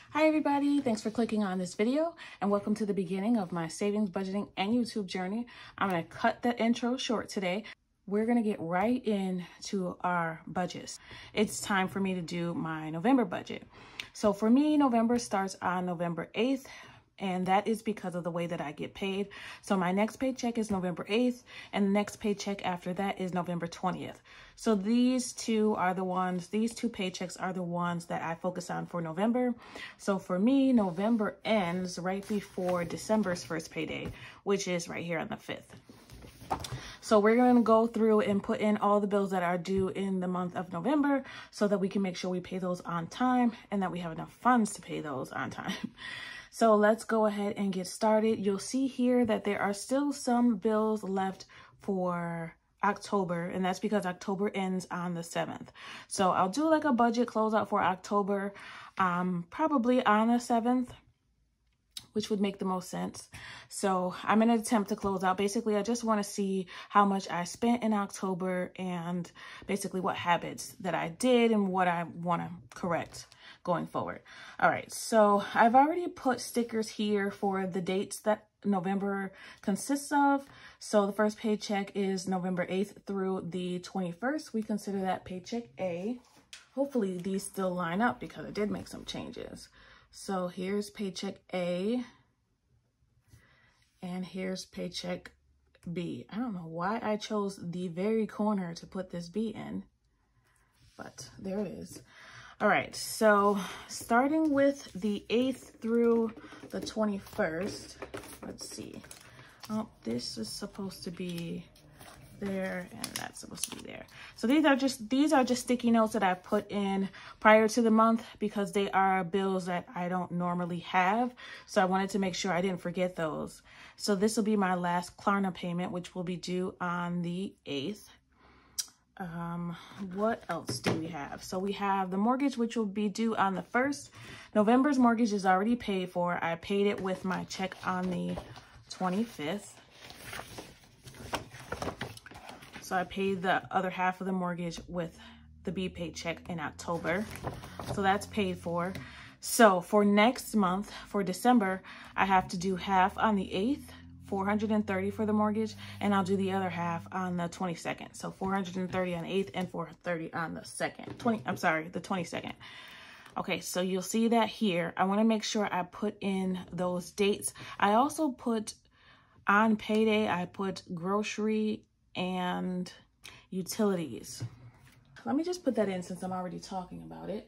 Hi everybody, thanks for clicking on this video and welcome to the beginning of my savings, budgeting, and YouTube journey. I'm going to cut the intro short today. We're going to get right into our budgets. It's time for me to do my November budget. So for me, November starts on November 8th. And that is because of the way that I get paid. So my next paycheck is November 8th, and the next paycheck after that is November 20th. So these two paychecks are the ones that I focus on for November. So for me, November ends right before December's first payday, which is right here on the 5th. So we're going to go through and put in all the bills that are due in the month of November so that we can make sure we pay those on time and that we have enough funds to pay those on time. So let's go ahead and get started. You'll see here that there are still some bills left for October, and that's because October ends on the 7th. So I'll do like a budget closeout for October, probably on the 7th, which would make the most sense. So I'm going to attempt to close out. Basically, I just want to see how much I spent in October and basically what habits that I did and what I want to correct going forward. All right, so I've already put stickers here for the dates that November consists of. So the first paycheck is November 8th through the 21st. We consider that paycheck A. Hopefully these still line up because I did make some changes. So here's paycheck A, and here's paycheck B. I don't know why I chose the very corner to put this B in, but there it is. All right, so starting with the 8th through the 21st, let's see. Oh, this is supposed to be there and that's supposed to be there. So these are just sticky notes that I put in prior to the month because they are bills that I don't normally have. So I wanted to make sure I didn't forget those. So this will be my last Klarna payment, which will be due on the 8th. What else do we have? So we have the mortgage, which will be due on the 1st. November's mortgage is already paid for. I paid it with my check on the 25th. So I paid the other half of the mortgage with the B paycheck in October. So that's paid for. So for next month, for December, I have to do half on the 8th, $430 for the mortgage, and I'll do the other half on the 22nd. So $430 on the 8th and $430 on the 22nd. Okay, so you'll see that here. I want to make sure I put in those dates. I also put on payday, I put grocery and utilities. Let me just put that in since I'm already talking about it.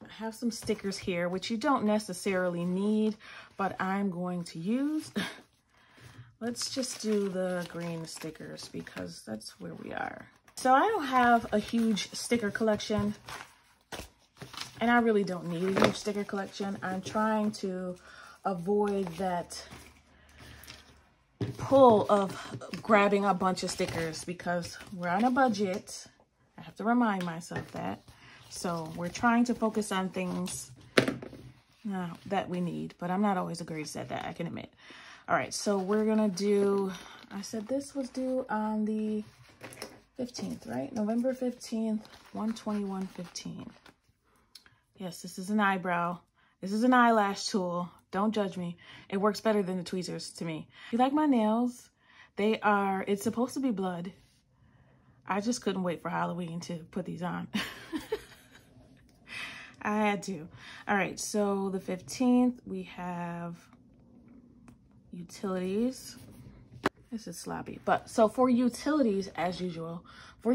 I have some stickers here, which you don't necessarily need, but I'm going to use. Let's just do the green stickers because that's where we are. So I don't have a huge sticker collection, and I really don't need a huge sticker collection. I'm trying to avoid that pull of grabbing a bunch of stickers because we're on a budget. I have to remind myself that. So we're trying to focus on things that we need, but I'm not always the greatest at that, I can admit. All right, so we're gonna do, I said this was due on the 15th, right? November 15th, 121.15. Yes, this is an eyebrow. This is an eyelash tool. Don't judge me. It works better than the tweezers to me. You like my nails? It's supposed to be blood. I just couldn't wait for Halloween to put these on. I had to. All right, so the 15th, we have utilities. This is sloppy. But so for utilities, as usual, for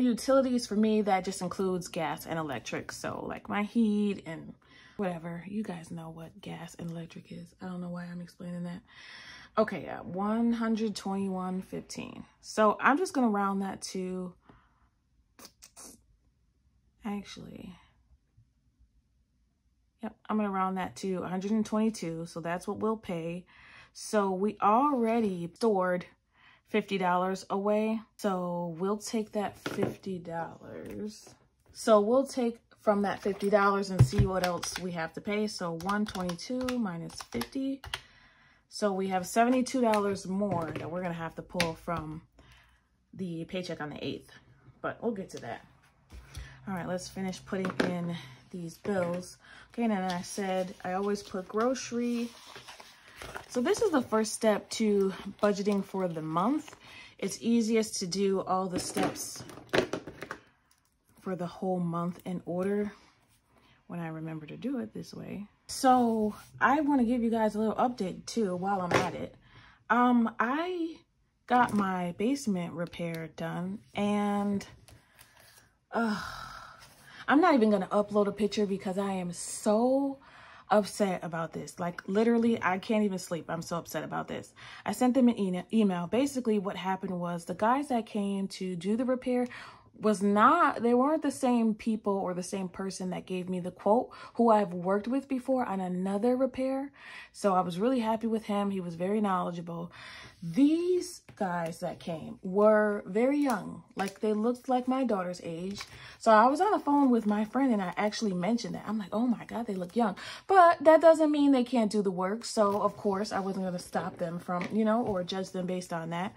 me, that just includes gas and electric. So like my heat and whatever. You guys know what gas and electric is. I don't know why I'm explaining that. Okay, 121.15. So I'm just going to round that to, actually, yep, I'm going to round that to 122. So that's what we'll pay. So we already stored $50 away. So we'll take that $50. So we'll take from that $50 and see what else we have to pay. So 122 minus 50. So we have $72 more that we're going to have to pull from the paycheck on the 8th. but we'll get to that. All right, let's finish putting in these bills. Okay, and then I said I always put grocery. So this is the first step to budgeting for the month. It's easiest to do all the steps for the whole month in order when I remember to do it this way. So I want to give you guys a little update too while I'm at it. I got my basement repair done, and I'm not even going to upload a picture because I am so upset about this. Like literally, I can't even sleep. I'm so upset about this. I sent them an email. Basically what happened was the guys that came to do the repair they weren't the same people or the same person that gave me the quote who I've worked with before on another repair. So I was really happy with him. He was very knowledgeable. These guys that came were very young, like they looked like my daughter's age. So I was on the phone with my friend and I actually mentioned that. I'm like, oh my God, they look young, but that doesn't mean they can't do the work. So of course I wasn't going to stop them from, or judge them based on that.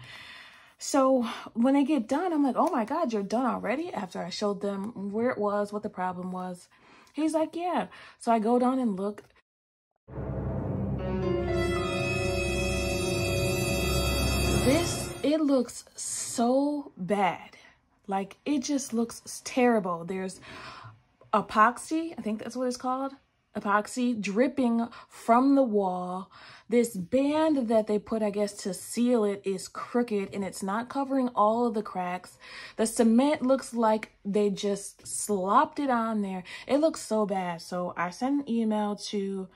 So when they get done, I'm like, oh my God, you're done already? After I showed them where it was, what the problem was. He's like, yeah. So I go down and look. It looks so bad. Like, it just looks terrible. There's epoxy, I think that's what it's called. Epoxy dripping from the wall. This band that they put, I guess, to seal it is crooked and it's not covering all of the cracks. The cement looks like they just slopped it on there. It looks so bad. So I sent an email to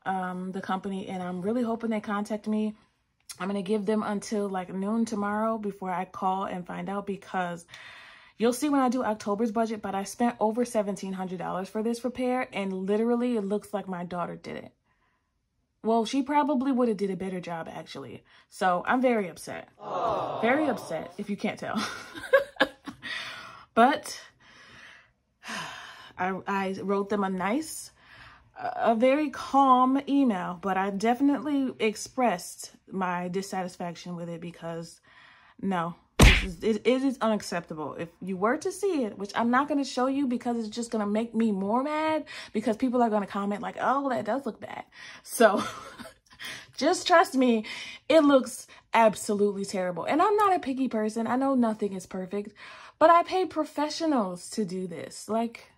the company and I'm really hoping they contact me. I'm going to give them until like noon tomorrow before I call and find out, because you'll see when I do October's budget, but I spent over $1,700 for this repair, and literally it looks like my daughter did it. Well, she probably would have did a better job, actually. So I'm very upset. Aww. Very upset, if you can't tell. But I wrote them a very calm email, but I definitely expressed my dissatisfaction with it because no. It is unacceptable. If you were to see it, which I'm not going to show you because it's just going to make me more mad, because people are going to comment like, oh, that does look bad. So just trust me, it looks absolutely terrible. And I'm not a picky person. I know nothing is perfect, but I paid professionals to do this. Like,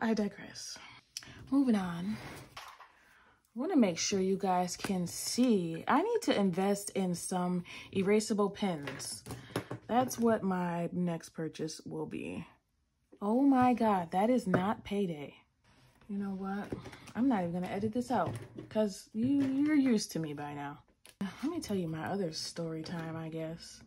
I digress. Moving on. I want to make sure you guys can see. I need to invest in some erasable pens. That's what my next purchase will be. Oh my God, that is not payday. You know what? I'm not even going to edit this out because you're used to me by now. Let me tell you my other story time, I guess.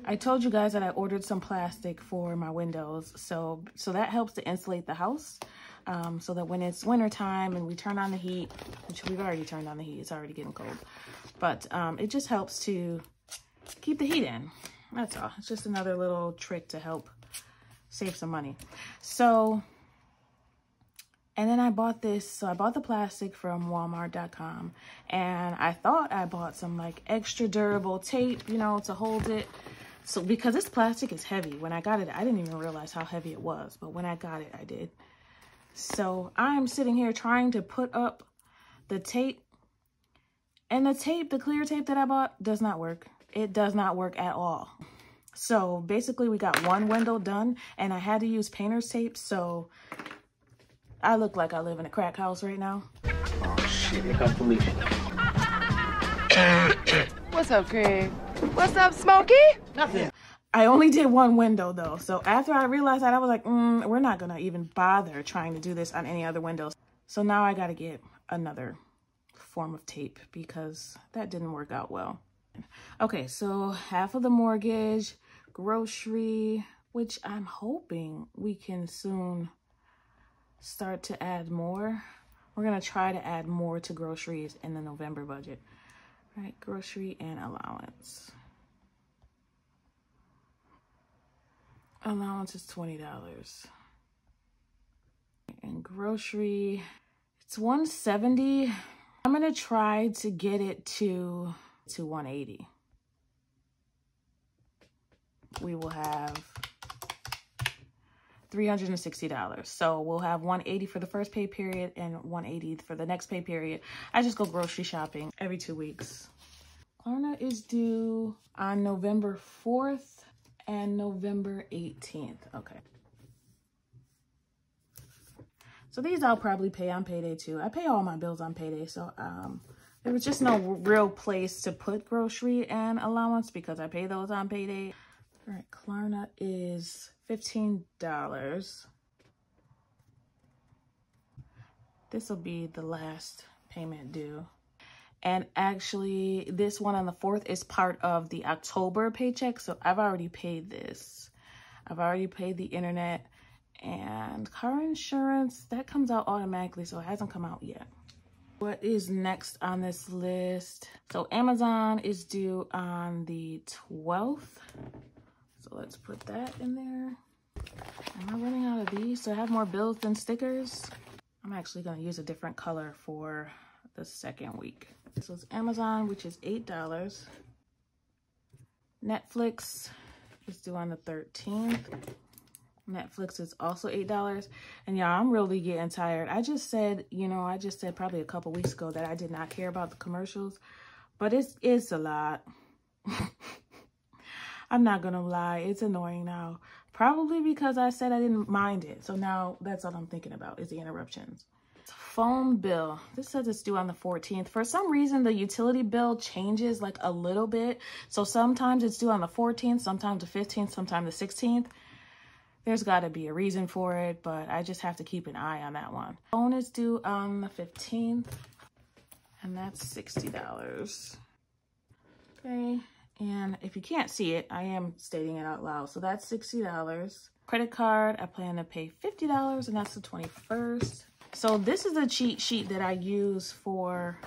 I told you guys that I ordered some plastic for my windows. So that helps to insulate the house. So that when it's winter time and we turn on the heat, which we've already turned on the heat, it's already getting cold, but it just helps to keep the heat in. That's all. It's just another little trick to help save some money. So, and then I bought this. So I bought the plastic from Walmart.com, and I thought I bought some like extra durable tape, to hold it. So because this plastic is heavy, when I got it, I didn't even realize how heavy it was, but when I got it, I did. So I'm sitting here trying to put up the tape, and the clear tape that I bought does not work. It does not work at all. So basically we got one window done and I had to use painter's tape. So I look like I live in a crack house right now. Oh shit, here comes Felicia. What's up, Craig? What's up, Smokey? Nothing. I only did one window though. So after I realized that, I was like, we're not gonna even bother trying to do this on any other windows. So now I gotta get another form of tape because that didn't work out well. Okay, so half of the mortgage, grocery, which I'm hoping we can soon start to add more. We're gonna try to add more to groceries in the November budget. All right, grocery and allowance. Allowance is $20. And grocery, it's $170. I'm gonna try to get it to $180. we will have $360. So we'll have $180 for the first pay period and $180 for the next pay period. I just go grocery shopping every 2 weeks. Klarna is due on November 4th and November 18th. Okay. So these I'll probably pay on payday too. I pay all my bills on payday. So there was just no real place to put grocery and allowance because I pay those on payday. All right, Klarna is $15. This will be the last payment due. And actually, this one on the 4th is part of the October paycheck. So I've already paid this. I've already paid the internet and car insurance. That comes out automatically, so it hasn't come out yet. What is next on this list? So Amazon is due on the 12th. So let's put that in there. Am I running out of these? So I have more bills than stickers. I'm actually going to use a different color for the second week. So it's Amazon, which is $8. Netflix is due on the 13th. Netflix is also $8. And y'all, I'm really getting tired. I just said, you know, I just said probably a couple weeks ago that I did not care about the commercials, but it's a lot. I'm not gonna lie, it's annoying now. Probably because I said I didn't mind it. So now that's all I'm thinking about is the interruptions. Phone bill. This says it's due on the 14th. For some reason, the utility bill changes like a little bit. So sometimes it's due on the 14th, sometimes the 15th, sometimes the 16th. There's got to be a reason for it, but I just have to keep an eye on that one. Phone is due on the 15th, and that's $60. Okay, and if you can't see it, I am stating it out loud. So that's $60. Credit card, I plan to pay $50, and that's the 21st. So this is a cheat sheet that I use for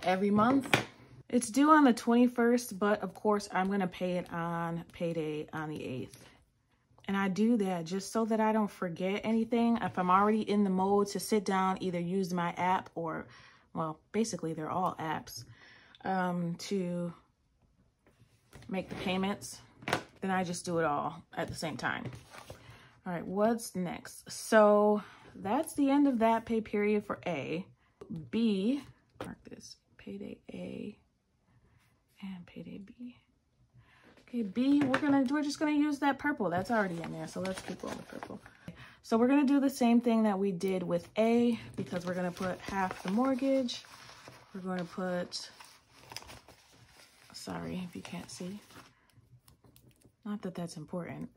every month. It's due on the 21st, but of course I'm gonna pay it on payday on the 8th. And I do that just so that I don't forget anything. If I'm already in the mode to sit down, either use my app or, well, basically they're all apps, to make the payments, then I just do it all at the same time. All right, what's next? So that's the end of that pay period for A. B, mark this, payday A and payday B. Okay, B, we're just gonna use that purple. That's already in there, so let's keep going with purple. So we're gonna do the same thing that we did with A because we're gonna put half the mortgage. We're gonna put, sorry if you can't see. Not that that's important.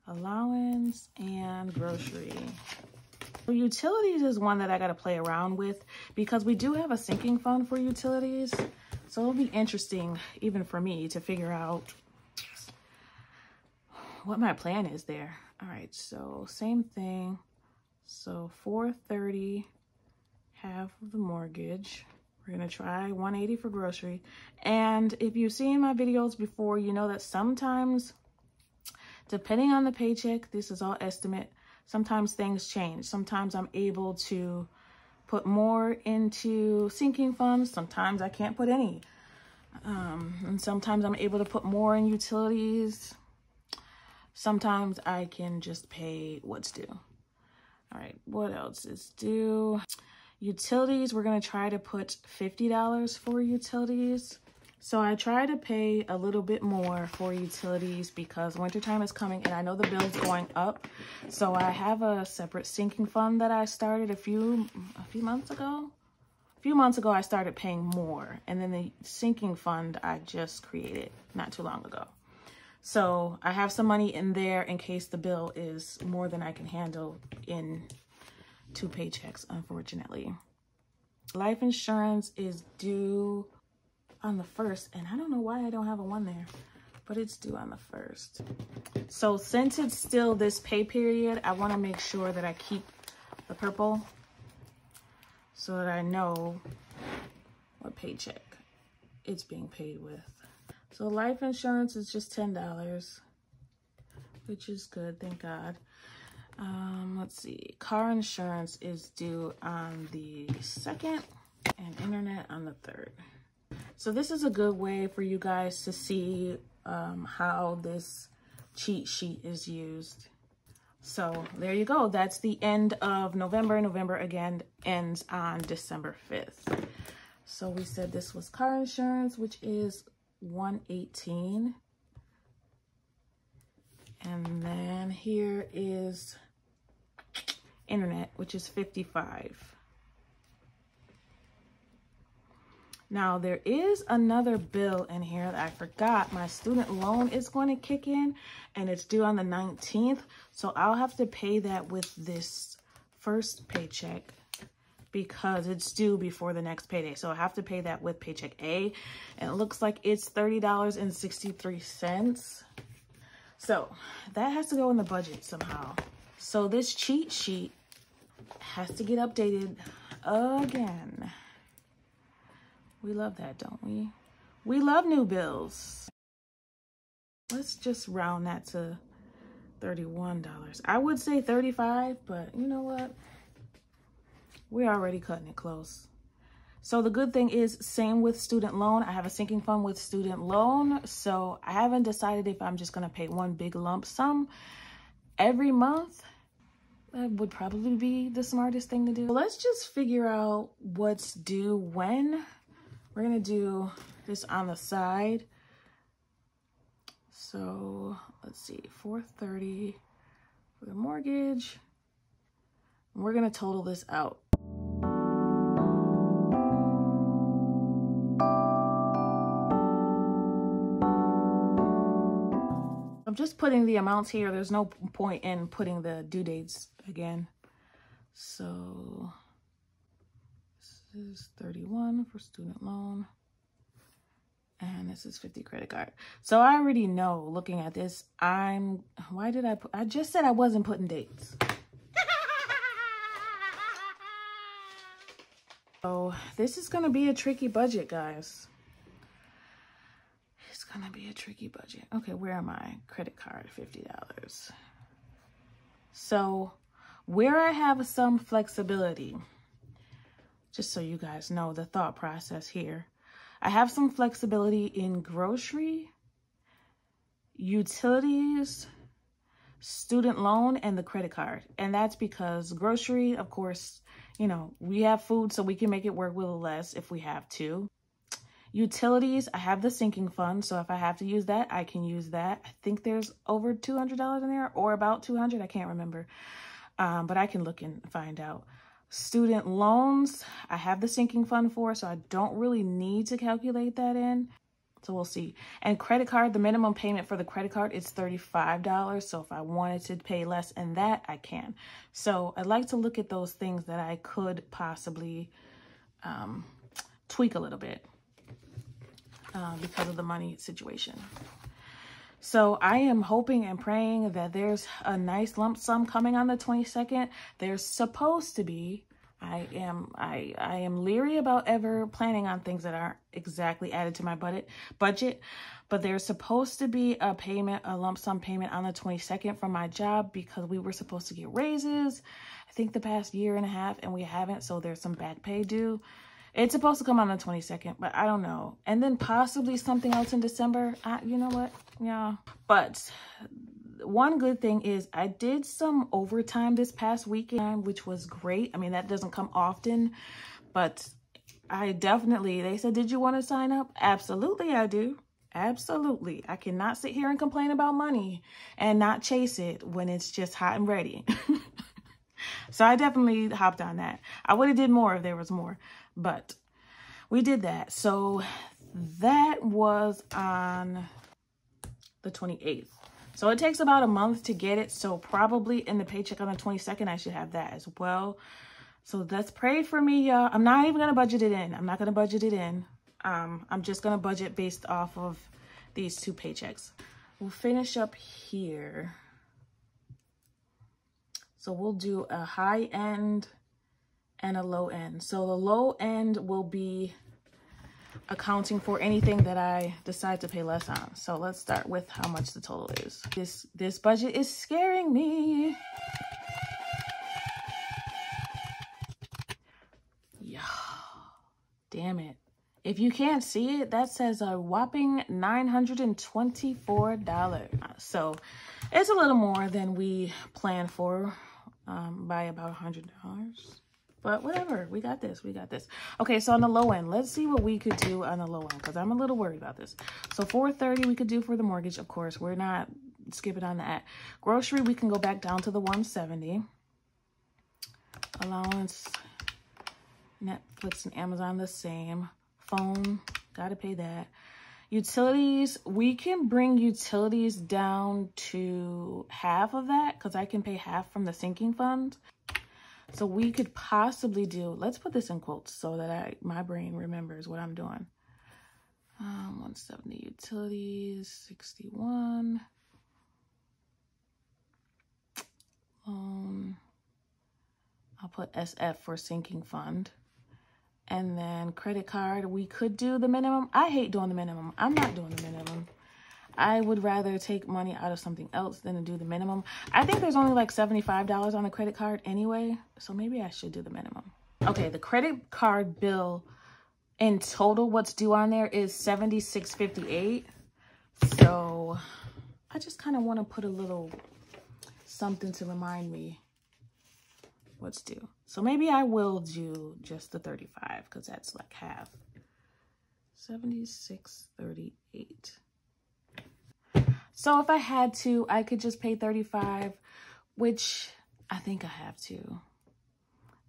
Allowance and grocery. So utilities is one that I gotta play around with because we do have a sinking fund for utilities. So it'll be interesting, even for me, to figure out what my plan is there. All right, so same thing. So $430, half of the mortgage. We're gonna try $180 for grocery. And if you've seen my videos before, you know that sometimes, depending on the paycheck, this is all estimate, sometimes things change. Sometimes I'm able to put more into sinking funds. Sometimes I can't put any. And sometimes I'm able to put more in utilities. Sometimes I can just pay what's due. All right, what else is due? Utilities, we're gonna try to put $50 for utilities. So I try to pay a little bit more for utilities because wintertime is coming and I know the bill's going up. So I have a separate sinking fund that I started a few months ago. A few months ago, I started paying more. And then the sinking fund I just created not too long ago. So I have some money in there in case the bill is more than I can handle in 2 paychecks, unfortunately. Life insurance is due on the 1st, and I don't know why I don't have a 1 there, but it's due on the 1st. So since it's still this pay period, I want to make sure that I keep the purple so that I know what paycheck it's being paid with. So life insurance is just $10, which is good, thank God. Let's see, car insurance is due on the 2nd and internet on the 3rd. So this is a good way for you guys to see how this cheat sheet is used. So there you go. That's the end of November. November again ends on December 5th. So we said this was car insurance, which is $118. And then here is internet, which is $55. Now there is another bill in here that I forgot. My student loan is going to kick in and it's due on the 19th. So I'll have to pay that with this first paycheck because it's due before the next payday. So I have to pay that with paycheck A, and it looks like it's $30.63. So that has to go in the budget somehow. So this cheat sheet has to get updated again. We love that, don't we? We love new bills. Let's just round that to $31. I would say $35, but you know what? We're already cutting it close. So the good thing is, same with student loan. I have a sinking fund with student loan. So I haven't decided if I'm just gonna pay one big lump sum every month. That would probably be the smartest thing to do. Let's just figure out what's due when. We're gonna do this on the side. So let's see, $430 for the mortgage. And we're gonna total this out. I'm just putting the amounts here. There's no point in putting the due dates again. So this is 31 for student loan. And this is 50 credit card. So I already know, looking at this, I just said I wasn't putting dates. So this is gonna be a tricky budget, guys. It's gonna be a tricky budget. Okay, where am I? Credit card, $50. So where I have some flexibility, just so you guys know the thought process here, I have some flexibility in grocery, utilities, student loan, and the credit card. And that's because grocery, of course, you know, we have food, so we can make it work with less if we have to. Utilities, I have the sinking fund, so if I have to use that, I can use that. I think there's over $200 in there, or about 200, I can't remember. But I can look and find out. Student loans, I have the sinking fund for, so I don't really need to calculate that in. So we'll see. And credit card, the minimum payment for the credit card is $35. So if I wanted to pay less than that, I can. So I'd like to look at those things that I could possibly tweak a little bit because of the money situation. So I am hoping and praying that there's a nice lump sum coming on the 22nd. There's supposed to be. I am leery about ever planning on things that aren't exactly added to my budget, but there's supposed to be a payment, a lump sum payment on the 22nd from my job because we were supposed to get raises, I think the past year and a half, and we haven't, so there's some back pay due. It's supposed to come on the 22nd, but I don't know. And then possibly something else in December. You know what? Yeah. But one good thing is I did some overtime this past weekend, which was great. I mean, that doesn't come often, but they said, did you want to sign up? Absolutely, I do. Absolutely. I cannot sit here and complain about money and not chase it when it's just hot and ready. So I definitely hopped on that. I would have did more if there was more, but we did that. So that was on the 28th. So it takes about a month to get it. So probably in the paycheck on the 22nd, I should have that as well. So let's pray for me, y'all. I'm not even going to budget it in. I'm not going to budget it in. I'm just going to budget based off of these two paychecks. We'll finish up here. So we'll do a high end and a low end. So the low end will be accounting for anything that I decide to pay less on. So let's start with how much the total is. This budget is scaring me. Yeah, damn it. If you can't see it, that says a whopping $924. So it's a little more than we planned for by about $100. But whatever, we got this, we got this. Okay, so on the low end, let's see what we could do on the low end, because I'm a little worried about this. So $430 we could do for the mortgage, of course. We're not skipping on that. Grocery, we can go back down to the $170. Allowance, Netflix and Amazon the same. Phone, gotta pay that. Utilities, we can bring utilities down to half of that, because I can pay half from the sinking fund. So we could possibly do, let's put this in quotes so that my brain remembers what I'm doing. 170 utilities, 61. I'll put SF for sinking fund. And then credit card, we could do the minimum. I hate doing the minimum. I'm not doing the minimum. I would rather take money out of something else than to do the minimum. I think there's only like $75 on the credit card anyway, so maybe I should do the minimum. Okay, the credit card bill in total, what's due on there is $76.58. So I just kind of want to put a little something to remind me what's due. So maybe I will do just the 35 because that's like half. $76.38. So if I had to, I could just pay $35, which I think I have to.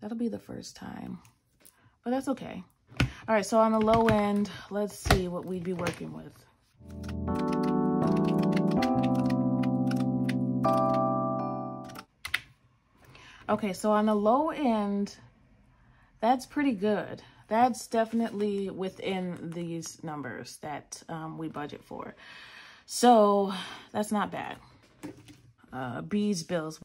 That'll be the first time, but that's okay. All right, so on the low end, let's see what we'd be working with. Okay, so on the low end, that's pretty good. That's definitely within these numbers that we budget for. So that's not bad. B's bills,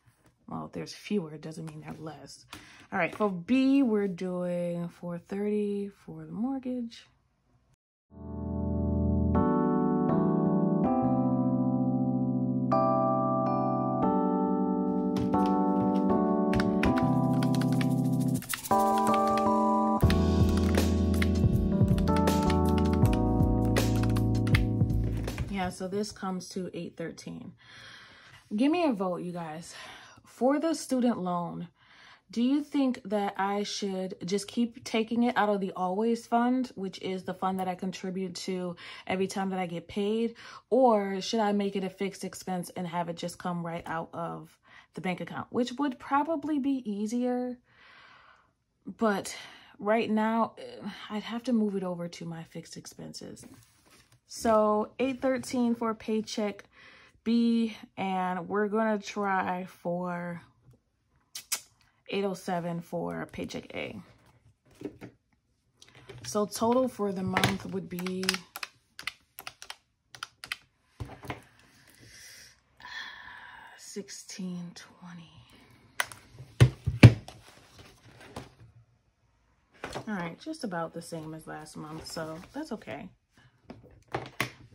well, if there's fewer, it doesn't mean they're less. All right, for B, we're doing $430 for the mortgage. Yeah, so this comes to $813. Give me a vote, you guys. For the student loan, do you think that I should just keep taking it out of the always fund, which is the fund that I contribute to every time that I get paid? Or should I make it a fixed expense and have it just come right out of the bank account, which would probably be easier? But right now, I'd have to move it over to my fixed expenses. So $813 for paycheck B, and we're gonna try for $807 for paycheck A. So total for the month would be $1620. All right, just about the same as last month, so that's okay.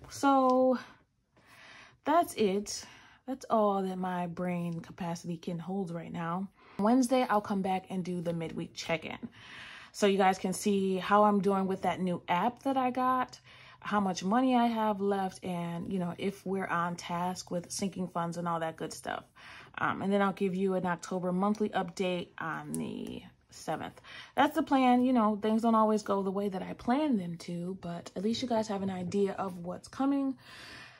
So that's it. That's all that my brain capacity can hold right now. Wednesday, I'll come back and do the midweek check-in. So you guys can see how I'm doing with that new app that I got, how much money I have left, and, you know, if we're on task with sinking funds and all that good stuff. And then I'll give you an October monthly update on the 7th. That's the plan. You know, things don't always go the way that I planned them to, but at least you guys have an idea of what's coming.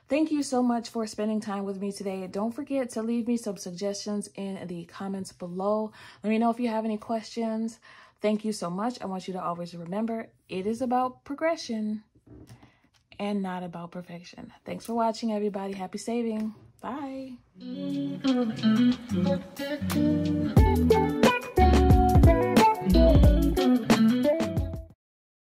Thank you so much for spending time with me today. Don't forget to leave me some suggestions in the comments below. Let me know if you have any questions. Thank you so much. I want you to always remember, it is about progression and not about perfection. Thanks for watching, everybody. Happy saving. Bye.